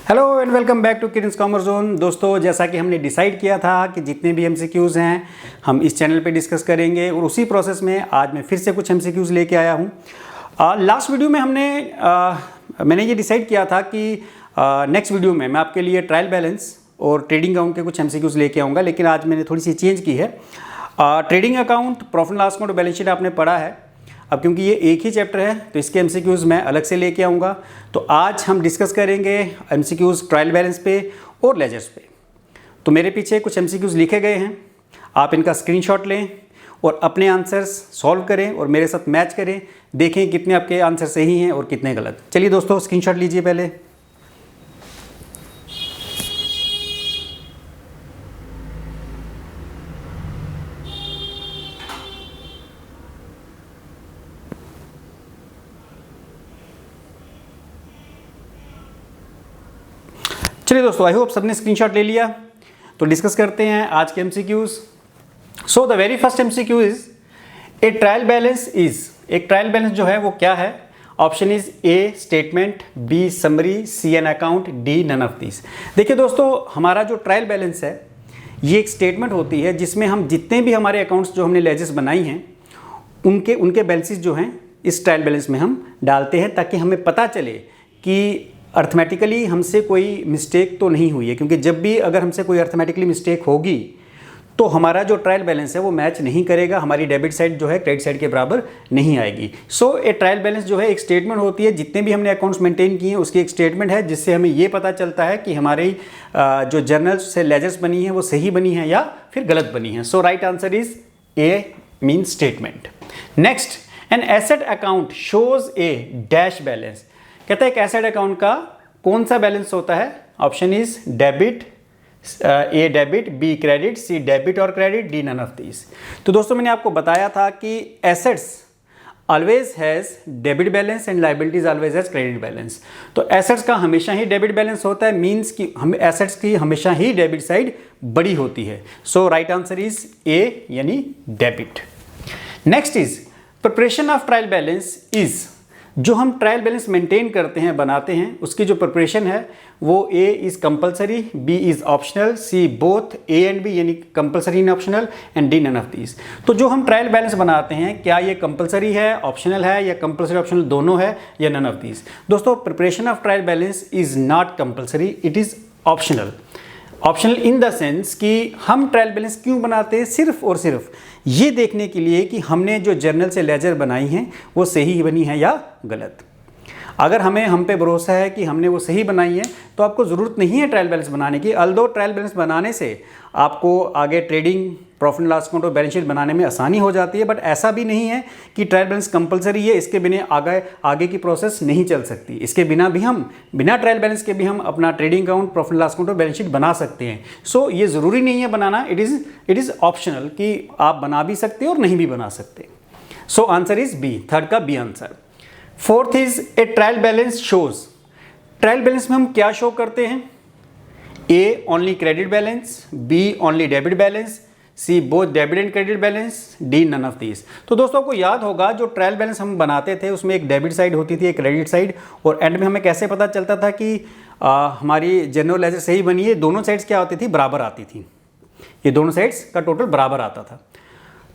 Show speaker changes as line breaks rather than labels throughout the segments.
Hello and welcome back to kids commerce zone. दोस्तों, जैसा कि हमने डिसाइड किया था कि जितने भी एमसीक्यूज़ हैं हम इस चैनल पे डिस्कस करेंगे और उसी प्रोसेस में आज मैं फिर से कुछ एमसीक्यूज़ लेके आया हूँ। लास्ट वीडियो में मैंने ये डिसाइड किया था कि नेक्स्ट वीडियो में मैं आपके लिए ट्रायल बैलेंस और ट्रेडिंग अकाउंट के कुछ एमसीक्यूज़ लेके आऊँगा, लेकिन आज मैंने थोड़ी सी चेंज की है। Trading account, profit and loss account और बैलेंस शीट आपने पढ़ा है। अब क्योंकि ये एक ही चैप्टर है तो इसके एमसीक्यूज़ मैं अलग से लेके आऊँगा। तो आज हम डिस्कस करेंगे एमसीक्यूज़ ट्रायल बैलेंस पे और लेजर्स पे। तो मेरे पीछे कुछ एमसीक्यूज़ लिखे गए हैं, आप इनका स्क्रीनशॉट लें और अपने आंसर्स सॉल्व करें और मेरे साथ मैच करें, देखें कितने आपके आंसर सही हैं और कितने गलत। चलिए दोस्तों, स्क्रीनशॉट लीजिए पहले। चलिए दोस्तों, आई होप सबने स्क्रीनशॉट ले लिया। तो डिस्कस करते हैं आज के MCQs. So the very first MCQ is a trial balance is. एक ट्रायल बैलेंस जो है वो क्या है? Option is A statement, B summary, C an account, D none of this. देखिए दोस्तों, हमारा जो ट्रायल बैलेंस है ये एक स्टेटमेंट होती है जिसमें हम जितने भी हमारे अकाउंट्स जो हमने लेजर्स बनाई हैं उनके बैलेंसेस जो हैं इस ट्रायल बैलेंस में हम डालते हैं, ताकि हमें पता चले कि अर्थमेटिकली हमसे कोई मिस्टेक तो नहीं हुई है। क्योंकि जब भी अगर हमसे कोई अर्थमेटिकली मिस्टेक होगी तो हमारा जो ट्रायल बैलेंस है वो मैच नहीं करेगा, हमारी डेबिट साइड जो है क्रेडिट साइड के बराबर नहीं आएगी। सो ए ट्रायल बैलेंस जो है एक स्टेटमेंट होती है, जितने भी हमने अकाउंट्स मेंटेन किए हैं उसकी एक स्टेटमेंट है, जिससे हमें ये पता चलता है कि हमारी जो जर्नल्स से लेजर्स बनी है वो सही बनी है या फिर गलत बनी है। So right answer is a mean statement. Next, an asset account shows a dash balance. कहता है एक एसेट अकाउंट का कौन सा बैलेंस होता है? Option is debit, A debit, B credit, C debit और credit, D none of this. तो दोस्तों, मैंने आपको बताया था कि assets always has debit balance and liabilities always has credit balance. तो एसेट्स का हमेशा ही डेबिट बैलेंस होता है, मीन्स कि हम एसेट्स की हमेशा ही डेबिट साइड बड़ी होती है। सो राइट आंसर इज ए यानी debit. Next is preparation of trial balance is. जो हम ट्रायल बैलेंस मेंटेन करते हैं, बनाते हैं, उसकी जो प्रिपरेशन है वो A is compulsory, B is optional, C both A and B यानी compulsory and optional, and D none of these. तो जो हम ट्रायल बैलेंस बनाते हैं क्या ये कंपलसरी है, ऑप्शनल है, या कंपलसरी ऑप्शनल दोनों है, या नन ऑफ दीज? दोस्तों, preparation of trial balance is not compulsory, it is optional. Optional in the sense कि हम ट्रायल बैलेंस क्यों बनाते हैं? सिर्फ और सिर्फ ये देखने के लिए कि हमने जो जर्नल से लेजर बनाई हैं वो सही बनी है या गलत। अगर हम पे भरोसा है कि हमने वो सही बनाई है तो आपको ज़रूरत नहीं है ट्रायल बैलेंस बनाने की। अल्दो ट्रायल बैलेंस बनाने से आपको आगे trading, profit and loss account और बैलेंस शीट बनाने में आसानी हो जाती है, बट ऐसा भी नहीं है कि ट्रायल बैलेंस कंपलसरी है, इसके बिना आगे की प्रोसेस नहीं चल सकती। इसके बिना भी हम बिना ट्रायल बैलेंस के भी हम अपना trading account, profit and loss account और बैलेंस शीट बना सकते हैं। सो ये ज़रूरी नहीं है बनाना, इट इज़ ऑप्शनल कि आप बना भी सकते हो और नहीं भी बना सकते। So answer is B, third का B answer. Fourth is a trial balance shows. Trial balance में हम क्या शो करते हैं? A only credit balance, B only debit balance, C both debit and credit balance, D none of this. तो दोस्तों, आपको याद होगा जो ट्रायल बैलेंस हम बनाते थे उसमें एक डेबिट साइड होती थी, एक क्रेडिट साइड, और एंड में हमें कैसे पता चलता था कि हमारी जनरल लेजर सही बनी है? दोनों साइड्स क्या होती थी? बराबर आती थी। ये दोनों साइड्स का टोटल बराबर आता था।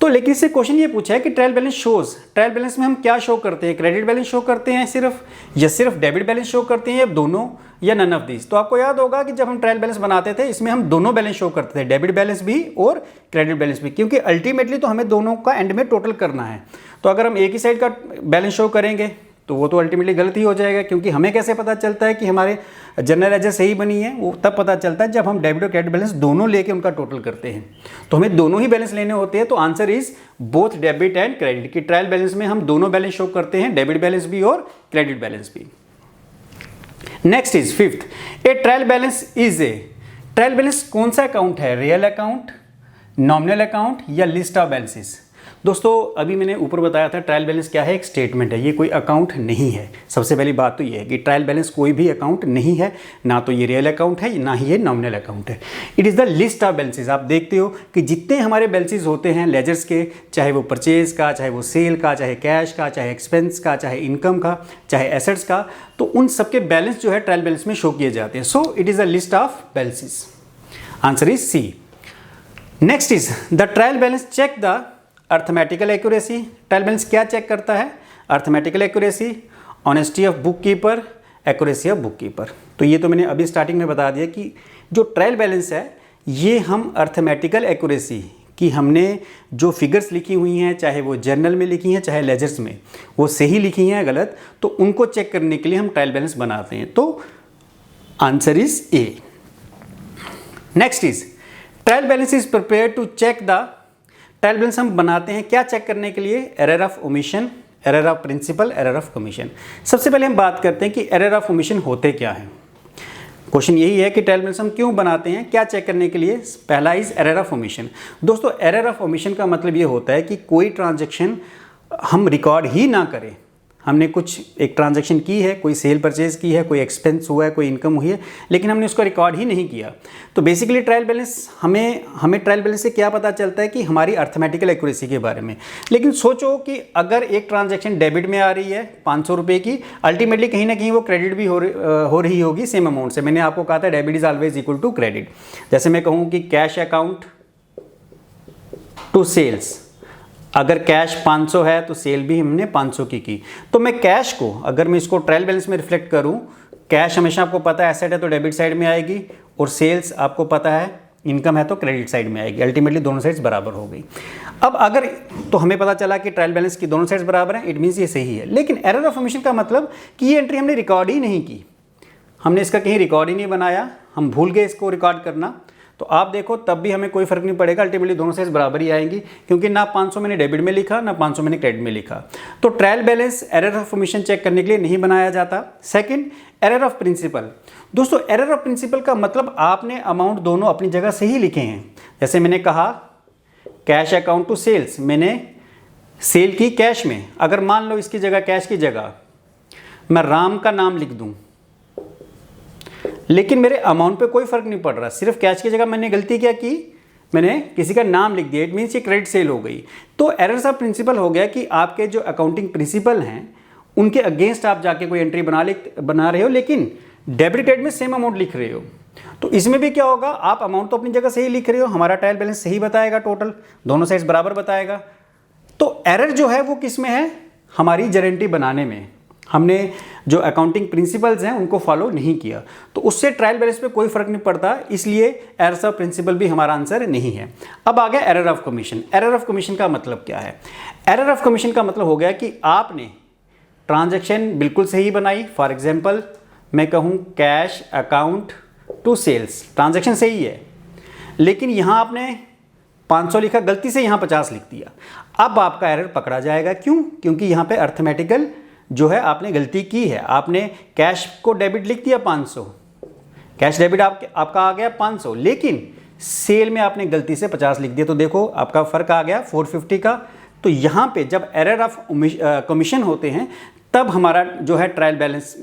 तो लेकिन इससे क्वेश्चन ये पूछा है कि trial balance shows, trial balance में हम क्या शो करते हैं? क्रेडिट बैलेंस शो करते हैं सिर्फ, या सिर्फ डेबिट बैलेंस शो करते हैं, या दोनों, या नन ऑफ दिस? तो आपको याद होगा कि जब हम ट्रायल बैलेंस बनाते थे इसमें हम दोनों बैलेंस शो करते थे, डेबिट बैलेंस भी और क्रेडिट बैलेंस भी, क्योंकि अल्टीमेटली तो हमें दोनों का एंड में टोटल करना है। तो अगर हम एक ही साइड का बैलेंस शो करेंगे तो वो तो अल्टीमेटली गलत ही हो जाएगा, क्योंकि हमें कैसे पता चलता है कि हमारे जनरल लेजर सही बनी है? वो तब पता चलता है जब हम डेबिट और क्रेडिट बैलेंस दोनों लेके उनका टोटल करते हैं। तो हमें दोनों ही बैलेंस लेने होते हैं। तो answer is both debit and credit, कि ट्रायल बैलेंस में हम दोनों बैलेंस शो करते हैं, डेबिट बैलेंस भी और क्रेडिट बैलेंस भी। Next is fifth, A trial balance is a. Trial balance कौन सा अकाउंट है? रियल अकाउंट, नॉमिनल अकाउंट, या लिस्ट ऑफ बैलेंसेस? दोस्तों अभी मैंने ऊपर बताया था ट्रायल बैलेंस क्या है, एक स्टेटमेंट है, ये कोई अकाउंट नहीं है। सबसे पहली बात तो ये है कि ट्रायल बैलेंस कोई भी अकाउंट नहीं है, ना तो ये रियल अकाउंट है ना ही ये नॉमिनल अकाउंट है। It is the list of balances. आप देखते हो कि जितने हमारे बैलेंसेज होते हैं लेजर्स के, चाहे वो परचेज का, चाहे वो सेल का, चाहे कैश का, चाहे एक्सपेंस का, चाहे इनकम का, चाहे एसेट्स का, तो उन सबके बैलेंस जो है ट्रायल बैलेंस में शो किए जाते हैं। So it is a list of balances. Answer is C. Next is the trial balance check the arithmetical accuracy. Trial balance क्या चेक करता है? Arithmetical accuracy, honesty of book keeper, accuracy of book keeper. तो ये तो मैंने अभी starting में बता दिया कि जो ट्रायल बैलेंस है ये हम अर्थमेटिकल एक्यूरेसी कि हमने जो फिगर्स लिखी हुई हैं, चाहे वो जर्नल में लिखी हैं चाहे लेजर्स में, वो सही लिखी हैं गलत, तो उनको चेक करने के लिए हम ट्रायल बैलेंस बनाते हैं। तो answer is A. Next is trial balance is prepare to check the. Trial balance हम बनाते हैं क्या चेक करने के लिए? Error of omission, error of principle, error of commission. सबसे पहले हम बात करते हैं कि एरर ऑफ ओमिशन होते क्या हैं। क्वेश्चन यही है कि ट्रायल बैलेंस हम क्यों बनाते हैं, क्या चेक करने के लिए? पहला इज एरर ऑफ ओमिशन। दोस्तों एरर ऑफ ओमिशन का मतलब ये होता है कि कोई ट्रांजैक्शन हम रिकॉर्ड ही ना करें। हमने कुछ एक ट्रांजैक्शन की है, कोई सेल परचेज की है, कोई एक्सपेंस हुआ है, कोई इनकम हुई है, लेकिन हमने उसको रिकॉर्ड ही नहीं किया। तो बेसिकली ट्रायल बैलेंस हमें ट्रायल बैलेंस से क्या पता चलता है कि हमारी अर्थमेटिकल एक्यूरेसी के बारे में। लेकिन सोचो कि अगर एक ट्रांजैक्शन डेबिट में आ रही है 500 रुपये की, अल्टीमेटली कहीं ना कहीं वो क्रेडिट भी हो रही होगी सेम अमाउंट से। मैंने आपको कहा था debit is always equal to credit. जैसे मैं कहूँ कि कैश अकाउंट टू सेल्स, अगर कैश 500 है तो सेल भी हमने 500 की। तो मैं कैश को, अगर मैं इसको ट्रायल बैलेंस में रिफ्लेक्ट करूं, कैश हमेशा आपको पता है एसेट है तो डेबिट साइड में आएगी, और सेल्स आपको पता है इनकम है तो क्रेडिट साइड में आएगी। अल्टीमेटली दोनों साइड्स बराबर हो गई। अब अगर तो हमें पता चला कि ट्रायल बैलेंस की दोनों साइड्स बराबर हैं, इट मीन्स ये सही है। लेकिन एरर ऑफ ओमिशन का मतलब कि ये एंट्री हमने रिकॉर्ड ही नहीं की, हमने इसका कहीं रिकॉर्ड ही नहीं बनाया, हम भूल गए इसको रिकॉर्ड करना। तो आप देखो तब भी हमें कोई फर्क नहीं पड़ेगा, अल्टीमेटली दोनों साइड बराबर ही आएंगी, क्योंकि ना 500 मैंने डेबिट में लिखा ना 500 मैंने क्रेडिट में लिखा। तो trial balance error of omission check करने के लिए नहीं बनाया जाता। Second, error of principle. दोस्तों एरर ऑफ प्रिंसिपल का मतलब आपने अमाउंट दोनों अपनी जगह से ही लिखे हैं। जैसे मैंने कहा कैश अकाउंट टू सेल्स, मैंने सेल की कैश में, अगर मान लो इसकी जगह कैश की जगह मैं राम का नाम लिख दूं, लेकिन मेरे अमाउंट पे कोई फर्क नहीं पड़ रहा, सिर्फ कैश की जगह मैंने गलती क्या की, मैंने किसी का नाम लिख दिया, इट मीन्स ये क्रेडिट सेल हो गई। तो एरर्स ऑफ प्रिंसिपल हो गया कि आपके जो अकाउंटिंग प्रिंसिपल हैं उनके अगेंस्ट आप जाके कोई एंट्री बना रहे हो, लेकिन डेबिट क्रेडिट में सेम अमाउंट लिख रहे हो। तो इसमें भी क्या होगा, आप अमाउंट तो अपनी जगह सही लिख रहे हो, हमारा ट्रायल बैलेंस सही बताएगा, टोटल दोनों साइड्स बराबर बताएगा। तो एरर जो है वो किस में है? हमारी गारंटी बनाने में हमने जो अकाउंटिंग प्रिंसिपल्स हैं उनको फॉलो नहीं किया, तो उससे ट्रायल बैलेंस पे कोई फर्क नहीं पड़ता, इसलिए एरर्स ऑफ प्रिंसिपल भी हमारा आंसर नहीं है। अब आ गया error of commission. Error of commission का मतलब क्या है? एरर ऑफ कमीशन का मतलब हो गया कि आपने ट्रांजैक्शन बिल्कुल सही बनाई। फॉर एग्जाम्पल मैं कहूँ cash account to sales, transaction सही है, लेकिन यहाँ आपने 500 लिखा, गलती से यहाँ 50 लिख दिया। अब आपका एरर पकड़ा जाएगा। क्यों? क्योंकि यहाँ पे अर्थमेटिकल जो है आपने गलती की है। आपने कैश को डेबिट लिख दिया 500, कैश डेबिट आपका आ गया 500, लेकिन सेल में आपने गलती से 50 लिख दिया। तो देखो आपका फर्क आ गया 450 का। तो यहाँ पे जब एरर ऑफ कमीशन होते हैं तब हमारा जो है ट्रायल बैलेंस,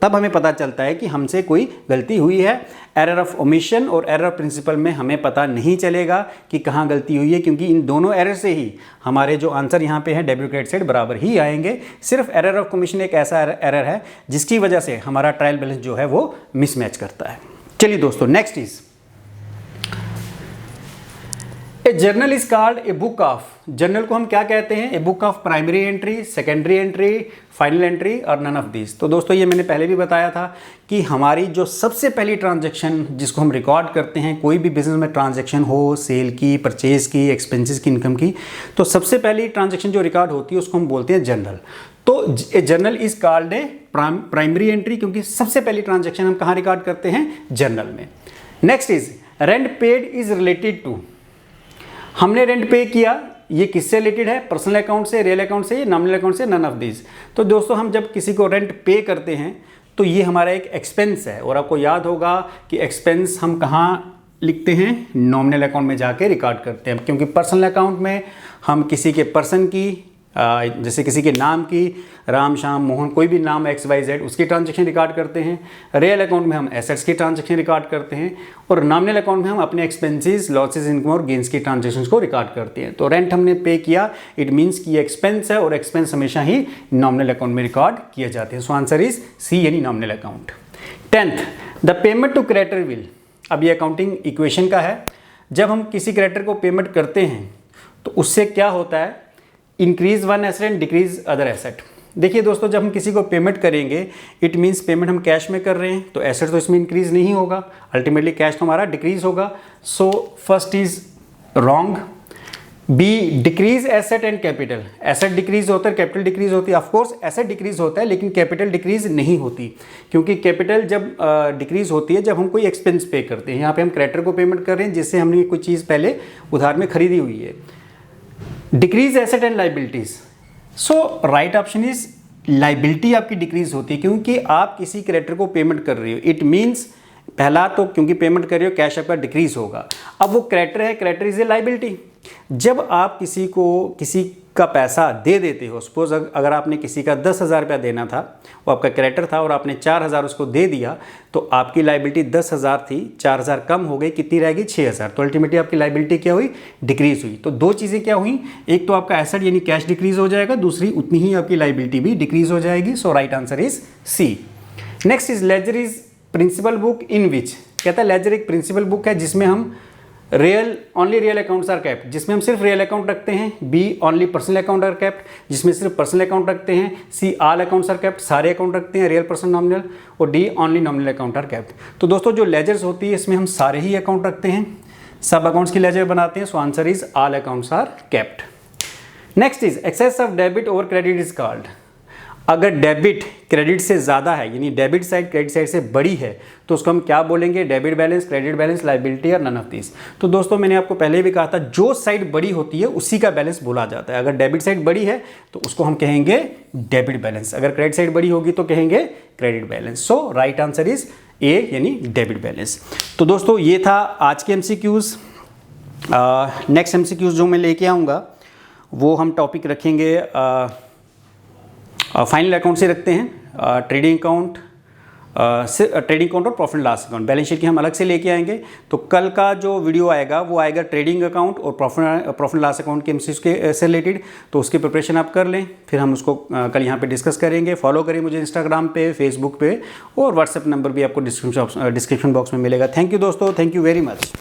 तब हमें पता चलता है कि हमसे कोई गलती हुई है। एरर ऑफ ओमिशन और एरर ऑफ प्रिंसिपल में हमें पता नहीं चलेगा कि कहाँ गलती हुई है, क्योंकि इन दोनों एरर से ही हमारे जो आंसर यहाँ पे है डेबिट क्रेडिट साइड बराबर ही आएंगे। सिर्फ एरर ऑफ कमीशन एक ऐसा एरर है जिसकी वजह से हमारा ट्रायल बैलेंस जो है वो मिसमैच करता है। चलिए दोस्तों, next is a journal is called a book of. Journal को हम क्या कहते हैं? A book of primary entry, secondary entry, final entry और नन ऑफ दिस। तो दोस्तों ये मैंने पहले भी बताया था कि हमारी जो सबसे पहली ट्रांजैक्शन जिसको हम रिकॉर्ड करते हैं, कोई भी बिजनेस में ट्रांजैक्शन हो, सेल की, परचेज की, एक्सपेंसेस की, इनकम की, तो सबसे पहली ट्रांजैक्शन जो रिकॉर्ड होती है उसको हम बोलते हैं जर्नल। तो a journal is called a primary entry, क्योंकि सबसे पहली ट्रांजैक्शन हम कहाँ रिकॉर्ड करते हैं? जर्नल में। Next is rent paid is related to. हमने रेंट पे किया, ये किससे रिलेटेड है? पर्सनल अकाउंट से, रियल अकाउंट से, नॉमिनल अकाउंट से, नन ऑफ दिस। तो दोस्तों हम जब किसी को रेंट पे करते हैं तो ये हमारा एक एक्सपेंस है, और आपको याद होगा कि एक्सपेंस हम कहाँ लिखते हैं नॉमिनल अकाउंट में जाके रिकॉर्ड करते हैं, क्योंकि पर्सनल अकाउंट में हम किसी के पर्सन की जैसे किसी के नाम की राम श्याम मोहन कोई भी नाम XYZ उसकी ट्रांजैक्शन रिकॉर्ड करते हैं। रियल अकाउंट में हम एसेट्स की ट्रांजैक्शन रिकॉर्ड करते हैं और नॉमिनल अकाउंट में हम अपने एक्सपेंसेस लॉसेस इनकम और गेंस की ट्रांजैक्शंस को रिकॉर्ड करते हैं। तो रेंट हमने पे किया, इट मीन्स कि ये एक्सपेंस है और एक्सपेंस हमेशा ही नॉमिनल अकाउंट में रिकॉर्ड किए जाते हैं। सो आंसर इज सी यानी nominal account. 10th, the payment to creditor will. अब ये अकाउंटिंग इक्वेशन का है। जब हम किसी क्रेडिटर को पेमेंट करते हैं तो उससे क्या होता है, increase one asset and decrease other asset. देखिए दोस्तों, जब हम किसी को पेमेंट करेंगे इट मीन्स पेमेंट हम कैश में कर रहे हैं तो एसेट तो इसमें इंक्रीज नहीं होगा, अल्टीमेटली कैश तो हमारा डिक्रीज होगा। So first is wrong. B, decrease asset and capital. Asset decrease होता है, कैपिटल डिक्रीज होती है। ऑफकोर्स एसेट डिक्रीज होता है लेकिन कैपिटल डिक्रीज नहीं होती, क्योंकि कैपिटल जब डिक्रीज होती है जब हम कोई एक्सपेंस पे करते हैं। यहाँ पे हम क्रेडिटर को पेमेंट कर रहे हैं जिससे हमने कोई चीज़ पहले उधार में खरीदी हुई है। Decrease asset and liabilities. So right option is liability आपकी डिक्रीज होती है क्योंकि आप किसी क्रेडिटर को पेमेंट कर रहे हो। इट मीन्स पहला तो क्योंकि पेमेंट कर रहे हो कैश आपका डिक्रीज होगा। अब वो क्रेडिटर है, क्रेडिटर इज ए लाइबिलिटी। जब आप किसी का पैसा दे देते हो, सपोज अगर आपने किसी का 10,000 रुपया देना था, वो आपका क्रेडिटर था और आपने 4,000 उसको दे दिया, तो आपकी लाइबिलिटी 10,000 थी, 4,000 कम हो गई, कितनी रहेगी 6,000। तो अल्टीमेटली आपकी लाइबिलिटी क्या हुई, डिक्रीज हुई। तो दो चीज़ें क्या हुई, एक तो आपका एसेट यानी कैश डिक्रीज हो जाएगा, दूसरी उतनी ही आपकी लाइबिलिटी भी डिक्रीज हो जाएगी। So right answer is C. Next is ledger is principal book in which. कहता है लेजर एक प्रिंसिपल बुक है जिसमें हम only real accounts are kept, जिसमें हम सिर्फ रियल अकाउंट रखते हैं। B, only personal account are kept, जिसमें सिर्फ पर्सनल अकाउंट रखते हैं। C, all accounts are kept, सारे अकाउंट रखते हैं, रियल पर्सन नॉमिनल। और D, only nominal account are kept. तो दोस्तों जो लेजर्स होती है इसमें हम सारे ही अकाउंट रखते हैं, सब अकाउंट्स की लेजर बनाते हैं। So answer is all accounts are kept. Next is excess of debit over credit is called. अगर डेबिट क्रेडिट से ज़्यादा है यानी डेबिट साइड क्रेडिट साइड से बड़ी है तो उसको हम क्या बोलेंगे, debit balance, credit balance, liability और नन ऑफ दिस। तो दोस्तों मैंने आपको पहले भी कहा था जो साइड बड़ी होती है उसी का बैलेंस बोला जाता है। अगर डेबिट साइड बड़ी है तो उसको हम कहेंगे डेबिट बैलेंस, अगर क्रेडिट साइड बड़ी होगी तो कहेंगे credit balance. So right answer is ए यानी डेबिट बैलेंस। तो दोस्तों ये था आज के MCQs। नेक्स्ट MCQs जो मैं लेके आऊँगा वो हम टॉपिक रखेंगे फाइनल अकाउंट से रखते हैं। ट्रेडिंग अकाउंट और profit loss account, balance sheet की हम अलग से लेके आएंगे। तो कल का जो वीडियो आएगा वो आएगा ट्रेडिंग अकाउंट और प्रॉफिट लॉस अकाउंट के MCQs के से रिलेटेड। तो उसकी प्रिपरेशन आप कर लें, फिर हम उसको कल यहाँ पे डिस्कस करेंगे। फॉलो करें मुझे इंस्टाग्राम पे, फेसबुक पे और व्हाट्सएप नंबर भी आपको डिस्क्रिप्शन बॉक्स में मिलेगा। थैंक यू दोस्तों, थैंक यू वेरी मच।